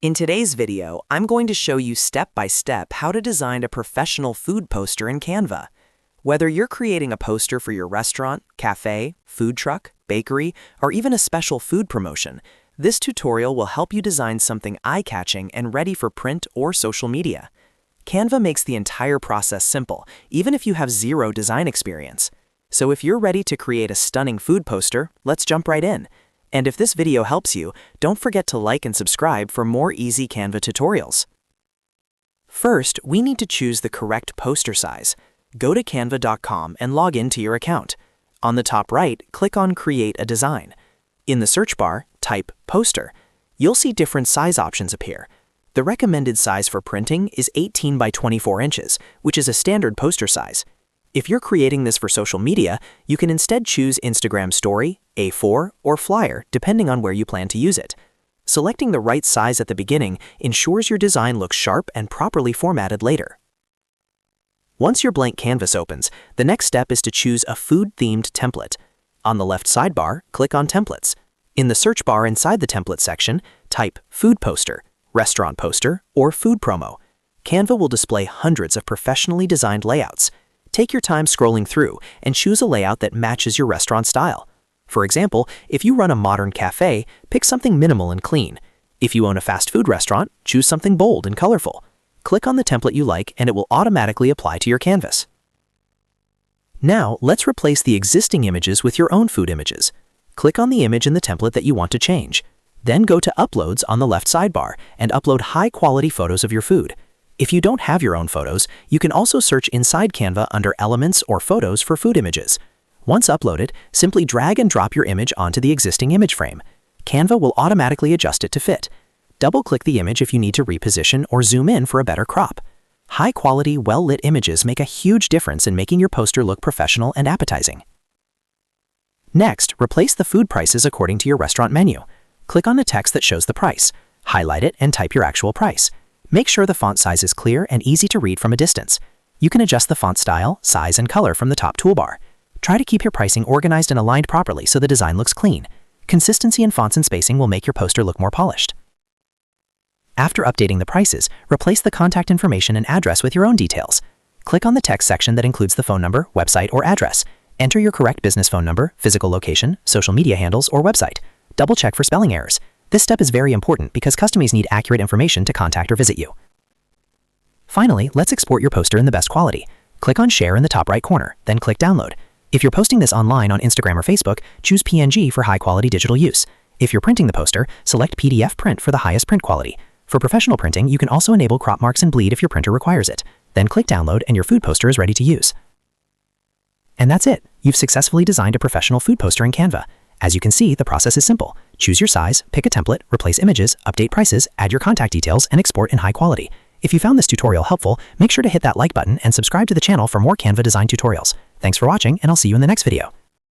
In today's video, I'm going to show you step by step how to design a professional food poster in Canva. Whether you're creating a poster for your restaurant, cafe, food truck, bakery, or even a special food promotion, this tutorial will help you design something eye-catching and ready for print or social media. Canva makes the entire process simple, even if you have zero design experience. So if you're ready to create a stunning food poster, let's jump right in. And if this video helps you, don't forget to like and subscribe for more easy Canva tutorials. First, we need to choose the correct poster size. Go to canva.com and log into your account. On the top right, click on Create a Design. In the search bar, type Poster. You'll see different size options appear. The recommended size for printing is 18 by 24 inches, which is a standard poster size. If you're creating this for social media, you can instead choose Instagram Story, A4, or Flyer, depending on where you plan to use it. Selecting the right size at the beginning ensures your design looks sharp and properly formatted later. Once your blank canvas opens, the next step is to choose a food-themed template. On the left sidebar, click on Templates. In the search bar inside the Template section, type Food Poster, Restaurant Poster, or Food Promo. Canva will display hundreds of professionally designed layouts. Take your time scrolling through and choose a layout that matches your restaurant style. For example, if you run a modern cafe, pick something minimal and clean. If you own a fast food restaurant, choose something bold and colorful. Click on the template you like and it will automatically apply to your canvas. Now, let's replace the existing images with your own food images. Click on the image in the template that you want to change. Then go to Uploads on the left sidebar and upload high-quality photos of your food. If you don't have your own photos, you can also search inside Canva under Elements or Photos for food images. Once uploaded, simply drag and drop your image onto the existing image frame. Canva will automatically adjust it to fit. Double-click the image if you need to reposition or zoom in for a better crop. High-quality, well-lit images make a huge difference in making your poster look professional and appetizing. Next, replace the food prices according to your restaurant menu. Click on the text that shows the price. Highlight it and type your actual price. Make sure the font size is clear and easy to read from a distance. You can adjust the font style, size, and color from the top toolbar. Try to keep your pricing organized and aligned properly so the design looks clean. Consistency in fonts and spacing will make your poster look more polished. After updating the prices, replace the contact information and address with your own details. Click on the text section that includes the phone number, website, or address. Enter your correct business phone number, physical location, social media handles, or website. Double check for spelling errors. This step is very important because customers need accurate information to contact or visit you. Finally, let's export your poster in the best quality. Click on Share in the top right corner, then click Download. If you're posting this online on Instagram or Facebook, choose PNG for high-quality digital use. If you're printing the poster, select PDF Print for the highest print quality. For professional printing, you can also enable crop marks and bleed if your printer requires it. Then click Download and your food poster is ready to use. And that's it. You've successfully designed a professional food poster in Canva. As you can see, the process is simple. Choose your size, pick a template, replace images, update prices, add your contact details, and export in high quality. If you found this tutorial helpful, make sure to hit that like button and subscribe to the channel for more Canva design tutorials. Thanks for watching, and I'll see you in the next video.